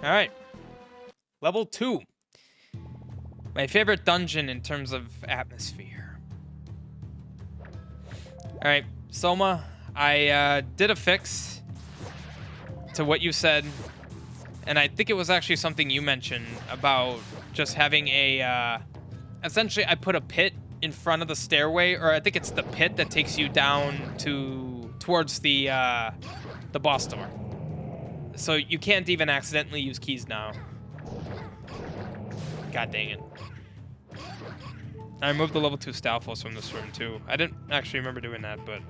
All right. Level 2. My favorite dungeon in terms of atmosphere. All right, Soma, I did a fix to what you said, and I think it was actually something you mentioned about just having a, essentially I put a pit in front of the stairway, or I think it's the pit that takes you down towards the boss door. So you can't even accidentally use keys now. God dang it. I removed the level 2 Stalfos from this room too. I didn't actually remember doing that, but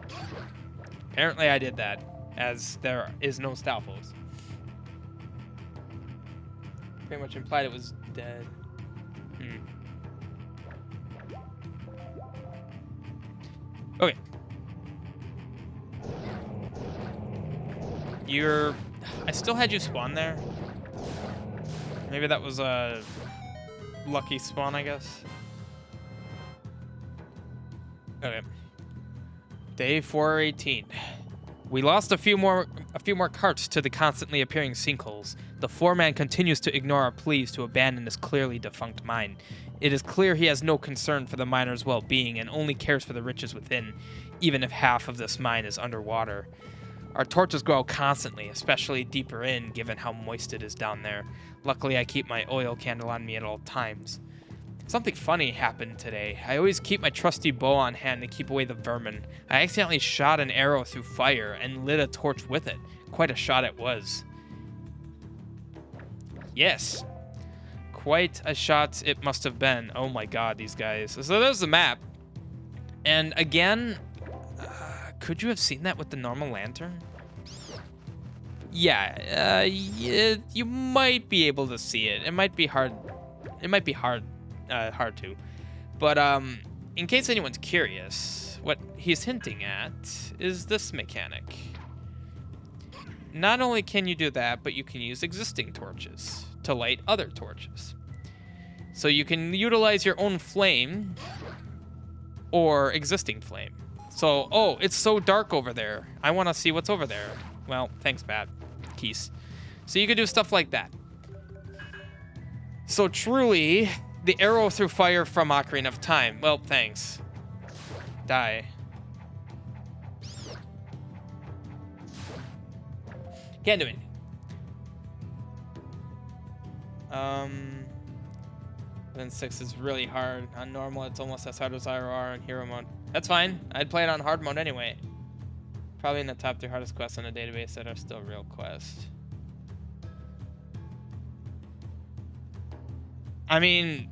apparently I did that, as there is no Stalfos. Pretty much implied it was dead. Okay. I still had you spawn there. Maybe that was a lucky spawn, I guess. Okay. Day 418. We lost a few more carts to the constantly appearing sinkholes. The foreman continues to ignore our pleas to abandon this clearly defunct mine. It is clear he has no concern for the miners' well-being and only cares for the riches within, even if half of this mine is underwater. Our torches go out constantly, especially deeper in, given how moist it is down there. Luckily, I keep my oil candle on me at all times. Something funny happened today. I always keep my trusty bow on hand to keep away the vermin. I accidentally shot an arrow through fire and lit a torch with it. Quite a shot it was. Yes. Quite a shot it must have been. Oh my god, these guys. So there's the map. And again, could you have seen that with the normal lantern? Yeah, you might be able to see it. It might be hard. It might be hard to. But in case anyone's curious, what he's hinting at is this mechanic. Not only can you do that, but you can use existing torches to light other torches. So you can utilize your own flame or existing flame. So, oh, it's so dark over there. I want to see what's over there. Well, thanks, Bat. Keys. So you could do stuff like that. So truly, the arrow through fire from Ocarina of Time. Well, thanks. Die. Can't do anything. Then 6 is really hard. On normal, it's almost as hard as IRR in hero mode. That's fine. I'd play it on hard mode anyway. Probably in the top 3 hardest quests on a database that are still real quests. I mean,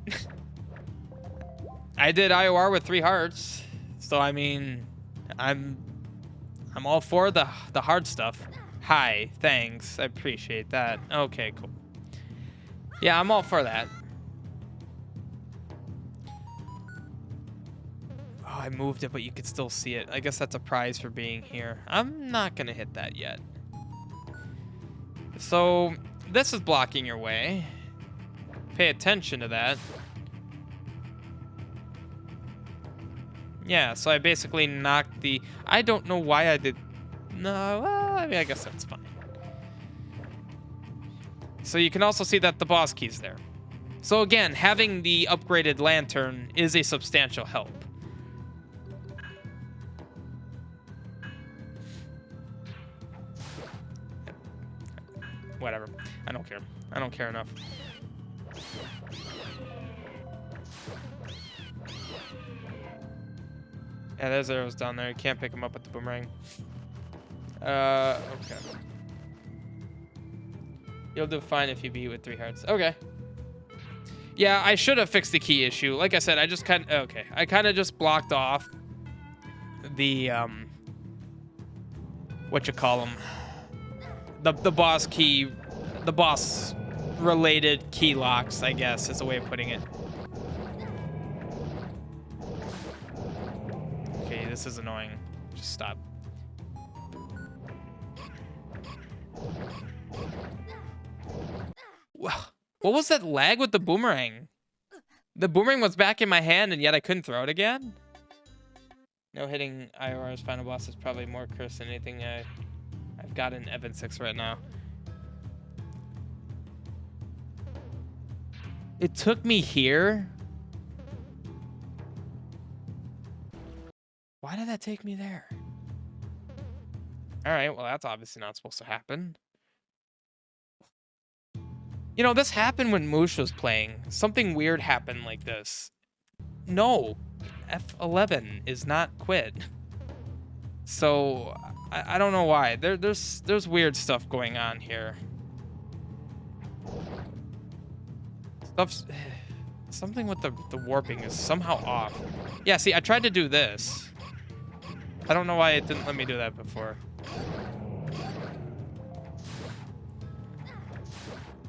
I did IOR with 3 hearts, so I mean, I'm all for the hard stuff. Hi, thanks, I appreciate that. Okay, cool. Yeah, I'm all for that. Oh, I moved it, but you could still see it. I guess that's a prize for being here. I'm not gonna hit that yet. So this is blocking your way. Pay attention to that. Yeah, so I basically knocked the... I don't know why I did... No, well, I mean, I guess that's fine. So you can also see that the boss key's there. So again, having the upgraded lantern is a substantial help. Whatever. I don't care. I don't care enough. Yeah, there's arrows down there. You can't pick them up with the boomerang. Okay. You'll do fine if you beat with 3 hearts. Okay. Yeah, I should have fixed the key issue. Like I said, I just kind of... Okay. I kind of just blocked off the, what you call them? The boss key... The boss-related key locks, I guess, is a way of putting it. Okay, this is annoying. Just stop. What was that lag with the boomerang? The boomerang was back in my hand, and yet I couldn't throw it again? No hitting IOR's final boss is probably more cursed than anything I've got in Evan 6 right now. It took me here? Why did that take me there? Alright, well that's obviously not supposed to happen. You know, this happened when Moosh was playing. Something weird happened like this. No, F11 is not quit. So, I don't know why. There's weird stuff going on here. Something with the warping is somehow off. Yeah, see, I tried to do this. I don't know why it didn't let me do that before.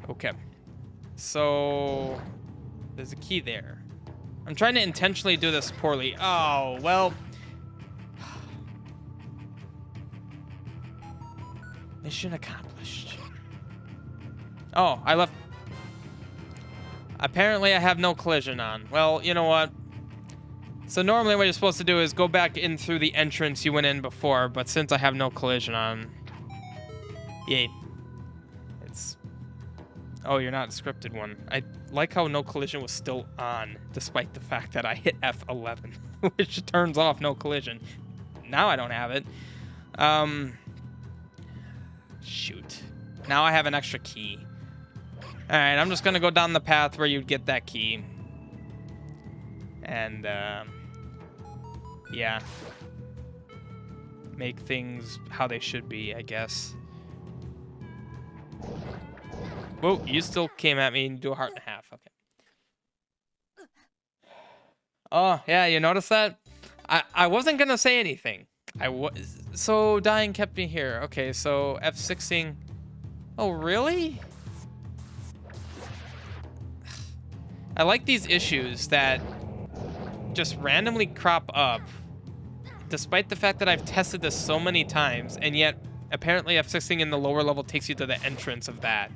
Okay. So, there's a key there. I'm trying to intentionally do this poorly. Oh, well. Mission accomplished. Oh, I left. Apparently, I have no collision on. Well, you know what? So normally what you're supposed to do is go back in through the entrance you went in before, but since I have no collision on... Yay. It's... Oh, you're not a scripted one. I like how no collision was still on, despite the fact that I hit F11, which turns off no collision. Now I don't have it. Shoot. Now I have an extra key. Alright, I'm just gonna go down the path where you'd get that key. And, yeah. Make things how they should be, I guess. Whoa, you still came at me and do a heart and a half. Okay. Oh, yeah, you noticed that? I wasn't gonna say anything. So dying kept me here. Okay, so F6ing. Oh, really? I like these issues that just randomly crop up, despite the fact that I've tested this so many times, and yet apparently F6ing in the lower level takes you to the entrance of that.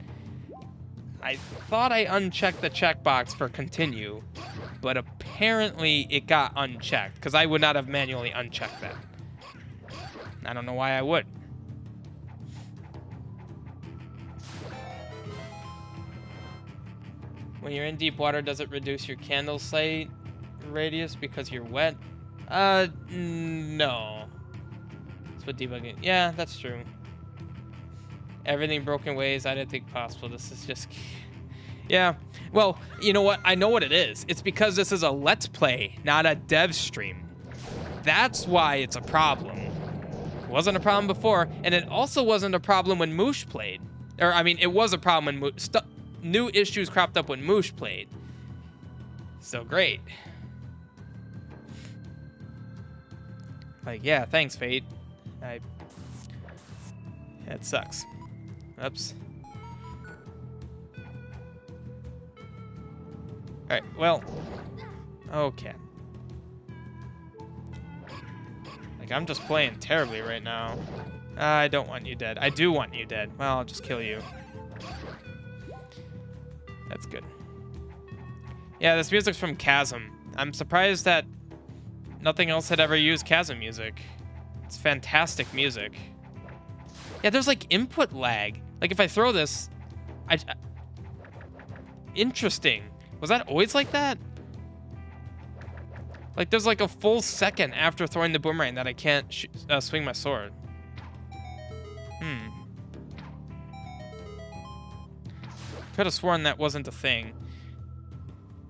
I thought I unchecked the checkbox for continue, but apparently it got unchecked, because I would not have manually unchecked that. I don't know why I would. When you're in deep water, does it reduce your candle sight radius because you're wet? No. That's what debugging... Yeah, that's true. Everything broken ways I didn't think possible. This is just... Yeah. Well, you know what? I know what it is. It's because this is a Let's Play, not a dev stream. That's why it's a problem. It wasn't a problem before, and it also wasn't a problem when Moosh played. Or, I mean, it was a problem when Moosh... New issues cropped up when Moosh played. So great. Like, yeah, thanks, Fate. That sucks. Oops. Alright, well. Okay. Like, I'm just playing terribly right now. I don't want you dead. I do want you dead. Well, I'll just kill you. That's good. Yeah, this music's from Chasm. I'm surprised that nothing else had ever used Chasm music. It's fantastic music. Yeah, there's like input lag. Like if I throw this, interesting. Was that always like that? Like there's like a full second after throwing the boomerang that I can't swing my sword. Could have sworn that wasn't a thing.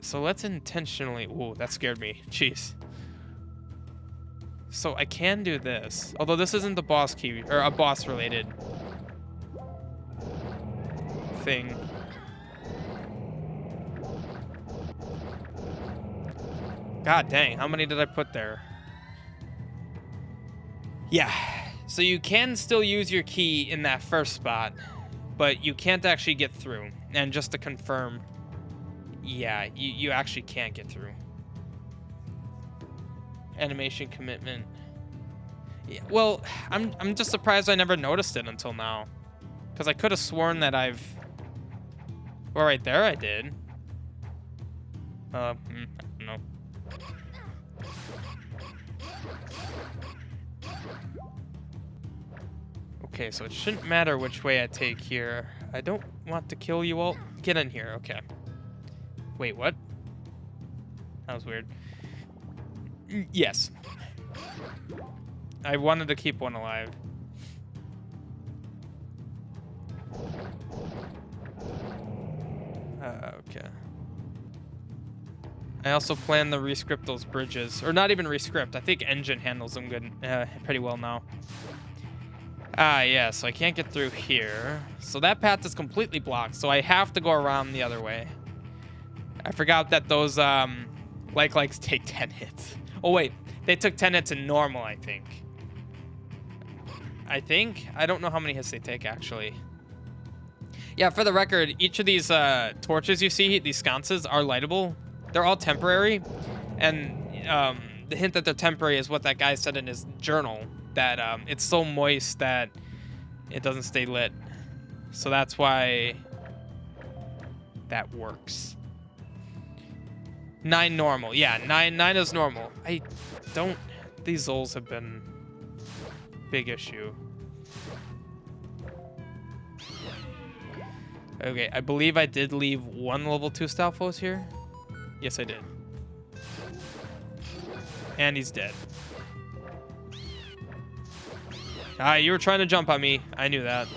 So let's intentionally... Ooh, that scared me. Jeez. So I can do this. Although this isn't the boss key, or a boss-related thing. God dang, how many did I put there? Yeah. So you can still use your key in that first spot, but you can't actually get through. And just to confirm, yeah, you actually can't get through. Animation commitment. Yeah, well, I'm just surprised I never noticed it until now. Because I could have sworn that I've... Well, right there I did. I don't know. Okay, so it shouldn't matter which way I take here. I don't want to kill you all. Get in here, okay. Wait, what? That was weird. Yes. I wanted to keep one alive. Okay. I also plan to rescript those bridges. Or not even rescript. I think engine handles them good, pretty well now. Yeah, so I can't get through here. So that path is completely blocked, so I have to go around the other way. I forgot that those, likes take 10 hits. Oh, wait. They took 10 hits in normal, I think. I don't know how many hits they take, actually. Yeah, for the record, each of these torches you see, these sconces, are lightable. They're all temporary. And the hint that they're temporary is what that guy said in his journal, that it's so moist that it doesn't stay lit. So that's why that works. 9 normal. Yeah, 9 is normal. These Zols have been big issue. Okay, I believe I did leave 1 level 2 Stalfos here. Yes, I did. And he's dead. You were trying to jump on me. I knew that.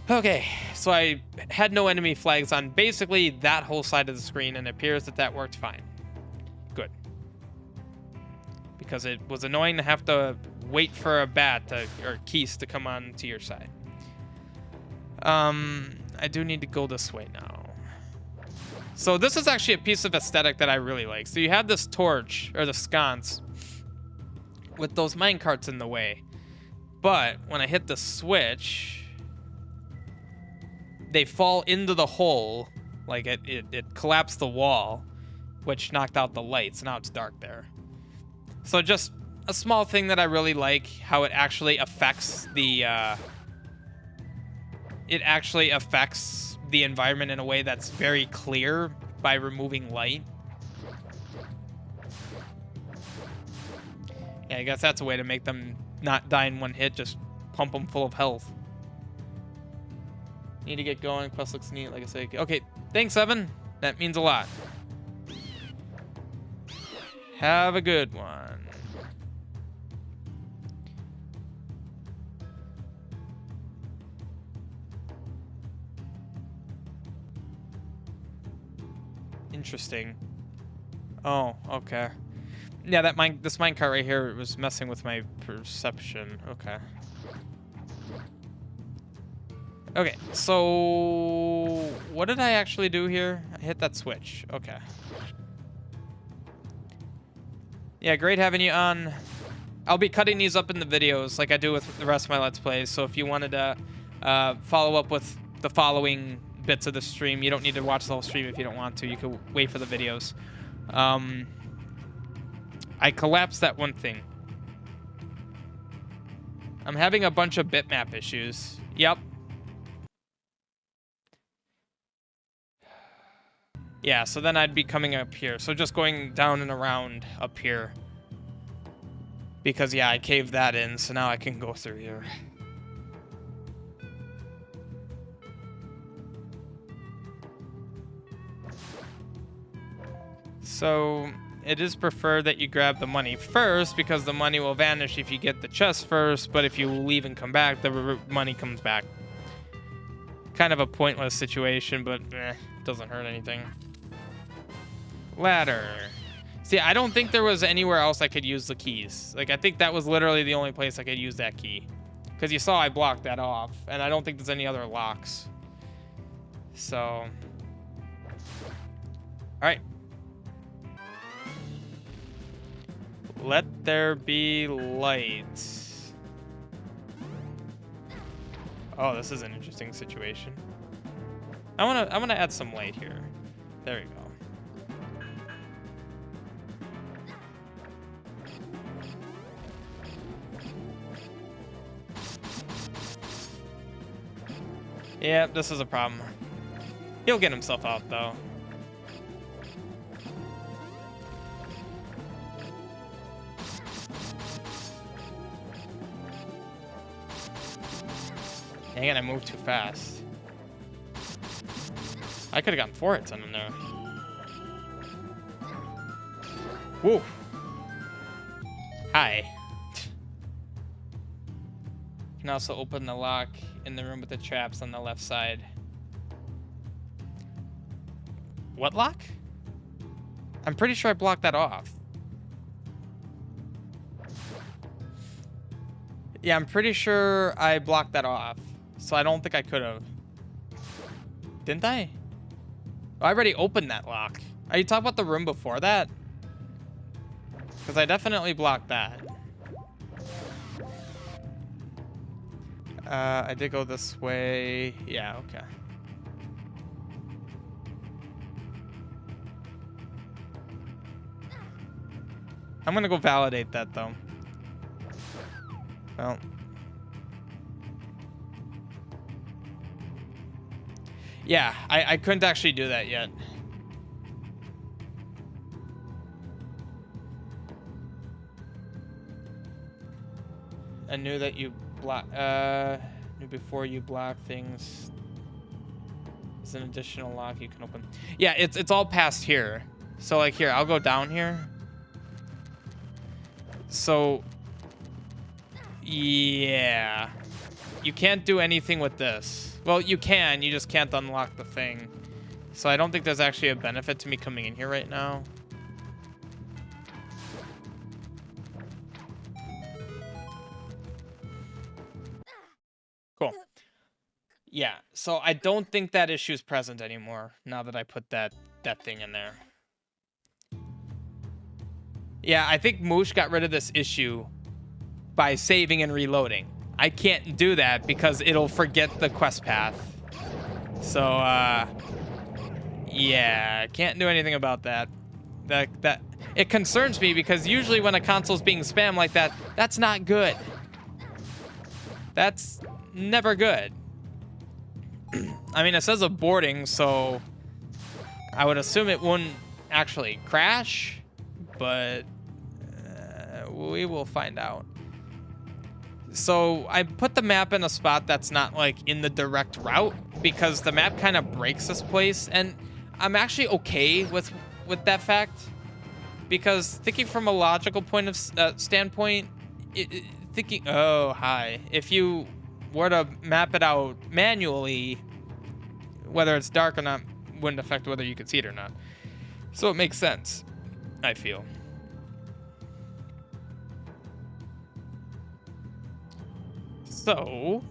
Okay, so I had no enemy flags on basically that whole side of the screen, and it appears that that worked fine. Good. Because it was annoying to have to wait for a bat or Keys to come on to your side. I do need to go this way now. So this is actually a piece of aesthetic that I really like. So you have this torch, or the sconce, with those minecarts in the way. But when I hit the switch, they fall into the hole. Like it collapsed the wall, which knocked out the lights. Now it's dark there. So just a small thing that I really like, how it actually affects the environment in a way that's very clear by removing light. Yeah, I guess that's a way to make them not die in one hit. Just pump them full of health. Need to get going. Quest looks neat, like I say. Okay, thanks, Evan. That means a lot. Have a good one. Interesting. Oh, okay. Yeah, this minecart right here was messing with my perception. Okay. Okay, so what did I actually do here? I hit that switch. Okay. Yeah, great having you on. I'll be cutting these up in the videos like I do with the rest of my Let's Plays. So if you wanted to follow up with the following bits of the stream, you don't need to watch the whole stream if you don't want to. You can wait for the videos. I collapsed that one thing. I'm having a bunch of bitmap issues. Yep. Yeah, so then I'd be coming up here. So just going down and around up here. Because, yeah, I caved that in, so now I can go through here. So it is preferred that you grab the money first, because the money will vanish if you get the chest first, but if you leave and come back, the money comes back. Kind of a pointless situation, but doesn't hurt anything. Ladder. See, I don't think there was anywhere else I could use the keys. Like, I think that was literally the only place I could use that key. Because you saw I blocked that off, and I don't think there's any other locks. So. Alright. Let there be light. Oh, this is an interesting situation. I wanna add some light here. There we go. Yeah, this is a problem. He'll get himself out, though. Dang it, I moved too fast. I could have gotten 4 hits in there. Whoa. Hi. You can also open the lock in the room with the traps on the left side. What lock? I'm pretty sure I blocked that off. Yeah, I'm pretty sure I blocked that off. So I don't think I could have. Didn't I? Oh, I already opened that lock. Are you talking about the room before that? Because I definitely blocked that. I did go this way. Yeah, okay. I'm gonna go validate that though. Well. Yeah, I couldn't actually do that yet. I knew that you knew before you block things. There's an additional lock you can open. Yeah, it's all past here. So like here, I'll go down here. So yeah. You can't do anything with this. Well, you can, you just can't unlock the thing. So I don't think there's actually a benefit to me coming in here right now. Cool. Yeah, so I don't think that issue is present anymore now that I put that thing in there. Yeah, I think Moosh got rid of this issue by saving and reloading. I can't do that because it'll forget the quest path. So, yeah, can't do anything about that. That it concerns me because usually when a console's being spammed like that, that's not good. That's never good. I mean, it says aborting, so I would assume it wouldn't actually crash, but we will find out. So I put the map in a spot that's not like in the direct route because the map kind of breaks this place, and I'm actually okay with that fact because thinking from a logical point of standpoint, thinking, oh hi, if you were to map it out manually, whether it's dark or not wouldn't affect whether you could see it or not. So it makes sense, I feel. So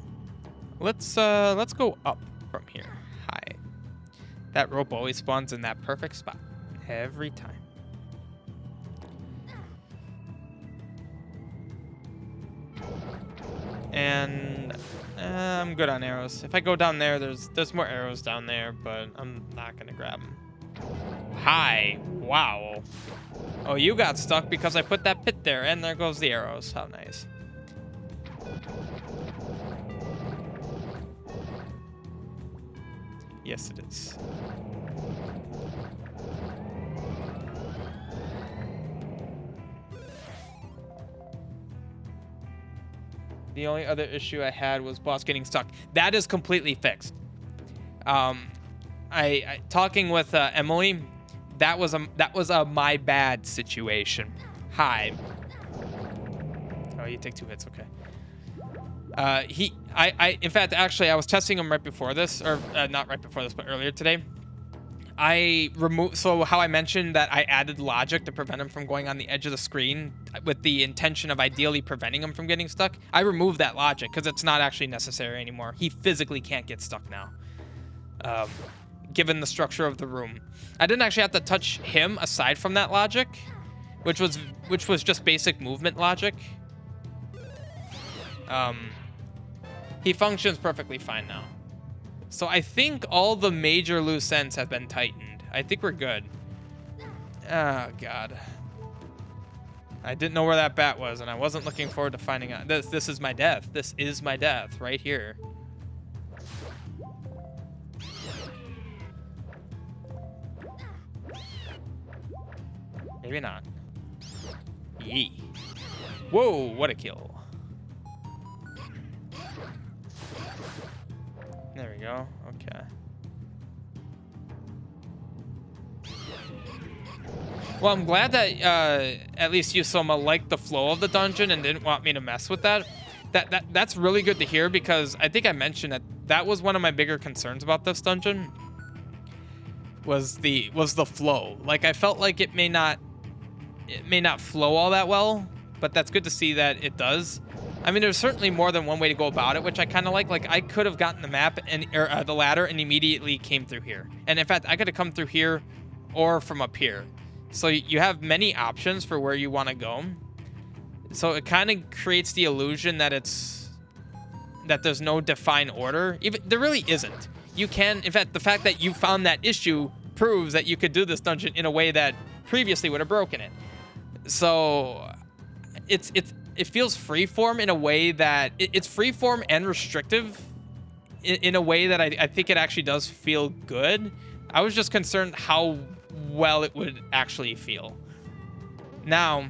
let's go up from here. Hi. That rope always spawns in that perfect spot every time. And I'm good on arrows. If I go down there, there's more arrows down there, but I'm not gonna grab them. Hi. Wow. Oh, you got stuck because I put that pit there, and there goes the arrows. How nice. Yes, it is. The only other issue I had was boss getting stuck. That is completely fixed. I talking with Emily, that was a my bad situation. Hi. Oh, you take 2 hits, okay. In fact, actually, I was testing him right before this, or not right before this, but earlier today. So how I mentioned that I added logic to prevent him from going on the edge of the screen with the intention of ideally preventing him from getting stuck. I removed that logic because it's not actually necessary anymore. He physically can't get stuck now, given the structure of the room. I didn't actually have to touch him aside from that logic, which was just basic movement logic. He functions perfectly fine now. So I think all the major loose ends have been tightened. I think we're good. Oh, God. I didn't know where that bat was, and I wasn't looking forward to finding out. This is my death. This is my death right here. Maybe not. Yee. Whoa, what a kill. There we go. Okay. Well, I'm glad that at least Yusoma liked the flow of the dungeon and didn't want me to mess with that. That's really good to hear, because I think I mentioned that was one of my bigger concerns about this dungeon. Was the flow. Like, I felt like it may not flow all that well, but that's good to see that it does. I mean, there's certainly more than one way to go about it, which I kind of like. Like, I could have gotten the map and the ladder and immediately came through here. And in fact, I could have come through here or from up here. So you have many options for where you want to go. So it kind of creates the illusion that there's no defined order. Even there really isn't. You can, in fact, the fact that you found that issue proves that you could do this dungeon in a way that previously would have broken it. So it feels freeform in a way that it's freeform and restrictive in a way that I think it actually does feel good. I was just concerned how well it would actually feel. Now,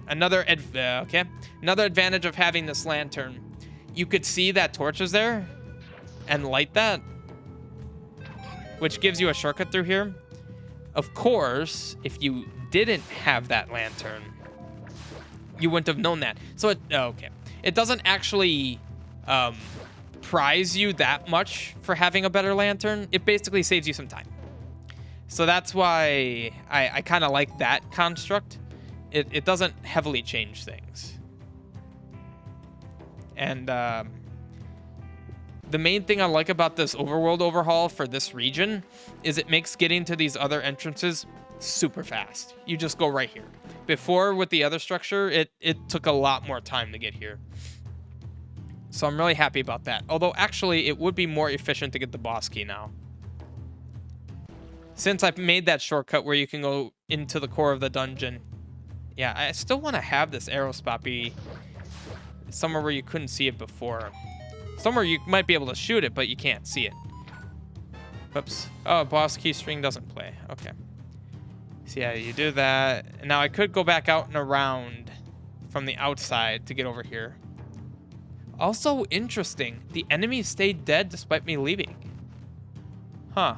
another advantage of having this lantern, you could see that torch is there and light that, which gives you a shortcut through here. Of course, if you didn't have that lantern, you wouldn't have known that. So it doesn't actually prize you that much for having a better lantern. It basically saves you some time. So that's why I kind of like that construct. It doesn't heavily change things. And the main thing I like about this overworld overhaul for this region is it makes getting to these other entrances super fast. You just go right here. Before, with the other structure, it took a lot more time to get here. So I'm really happy about that. Although, actually, it would be more efficient to get the boss key now. Since I've made that shortcut where you can go into the core of the dungeon. Yeah, I still want to have this arrow spot be somewhere where you couldn't see it before. Somewhere you might be able to shoot it, but you can't see it. Whoops. Oh, boss key string doesn't play. Okay. So yeah, you do that. Now I could go back out and around from the outside to get over here. Also interesting, the enemy stayed dead despite me leaving. Huh.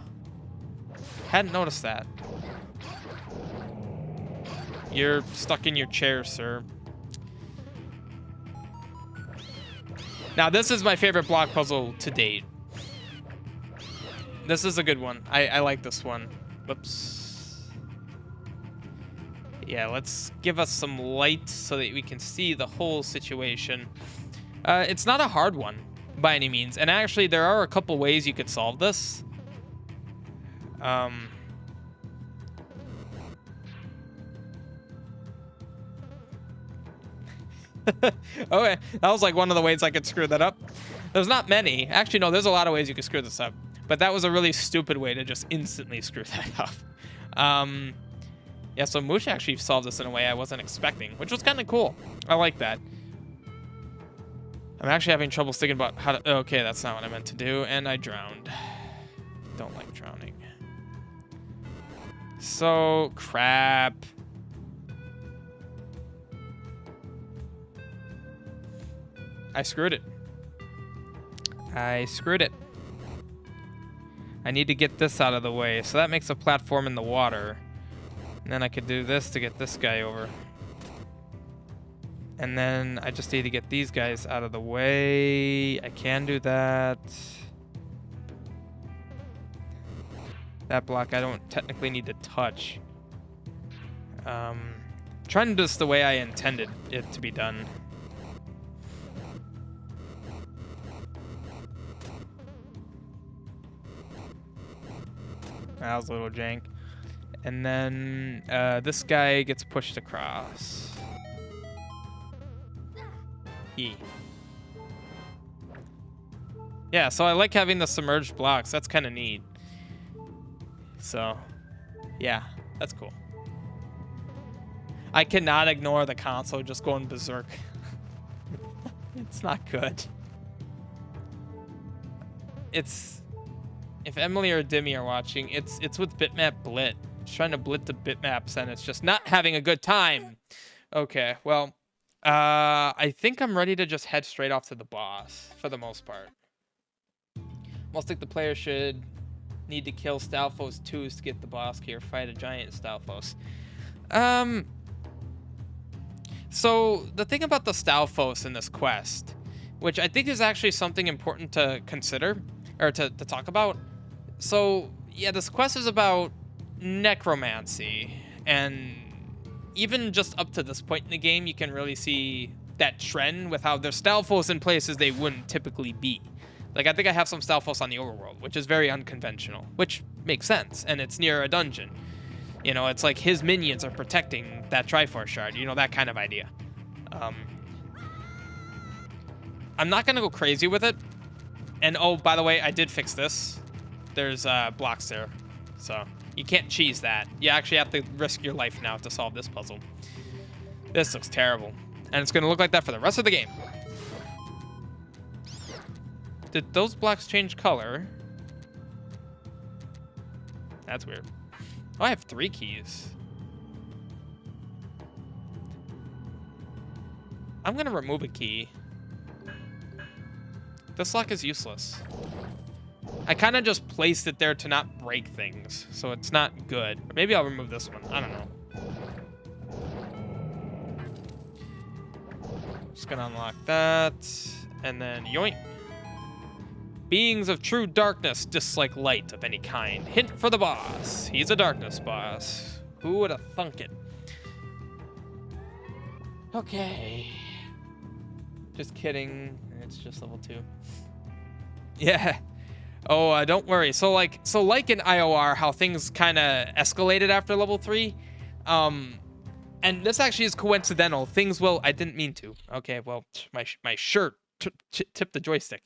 Hadn't noticed that. You're stuck in your chair, sir. Now, this is my favorite block puzzle to date. This is a good one. I like this one. Whoops. Yeah, let's give us some light so that we can see the whole situation. It's not a hard one by any means. And actually, there are a couple ways you could solve this. Okay, that was like one of the ways I could screw that up. There's not many. Actually, no, there's a lot of ways you could screw this up. But that was a really stupid way to just instantly screw that up. Yeah, so Moosh actually solved this in a way I wasn't expecting, which was kind of cool. I like that. I'm actually having trouble thinking about how to... Okay, that's not what I meant to do, and I drowned. Don't like drowning. So, crap. I screwed it. I screwed it. I need to get this out of the way. So that makes a platform in the water. And then I could do this to get this guy over. And then I just need to get these guys out of the way. I can do that. That block I don't technically need to touch. Trying to do this the way I intended it to be done. That was a little jank. And then this guy gets pushed across. Yeah, so I like having the submerged blocks. That's kind of neat. So, yeah, that's cool. I cannot ignore the console just going berserk. It's not good. It's... If Emily or Dimmy are watching, it's with bitmap blit. It's trying to blit the bitmaps, and it's just not having a good time. Okay, well, I think I'm ready to just head straight off to the boss, for the most part. Most like the player should Need to kill Stalfos 2s to get the boss key or fight a giant Stalfos. So the thing about the Stalfos in this quest, which I think is actually something important to consider, or to talk about. So yeah, this quest is about necromancy, and even just up to this point in the game, you can really see that trend with how there's Stalfos in places they wouldn't typically be. Like, I think I have some Stalfos on the overworld, which is very unconventional, which makes sense, and it's near a dungeon. You know, it's like his minions are protecting that Triforce shard, you know, that kind of idea. I'm not gonna go crazy with it. And oh, by the way, I did fix this. There's blocks there, so you can't cheese that. You actually have to risk your life now to solve this puzzle. This looks terrible, and it's gonna look like that for the rest of the game. Did those blocks change color? That's weird. Oh, I have 3 keys. I'm gonna remove a key. This lock is useless. I kind of just placed it there to not break things, so it's not good. Or maybe I'll remove this one. I don't know. Just gonna unlock that, and then yoink. Beings of true darkness dislike light of any kind. Hint for the boss. He's a darkness boss. Who would have thunk it? Okay. Just kidding. It's just level 2. Yeah. Oh, don't worry. So like in IOR, how things kind of escalated after level 3. And this actually is coincidental. Things will. I didn't mean to. Okay. Well, my shirt tipped the joystick.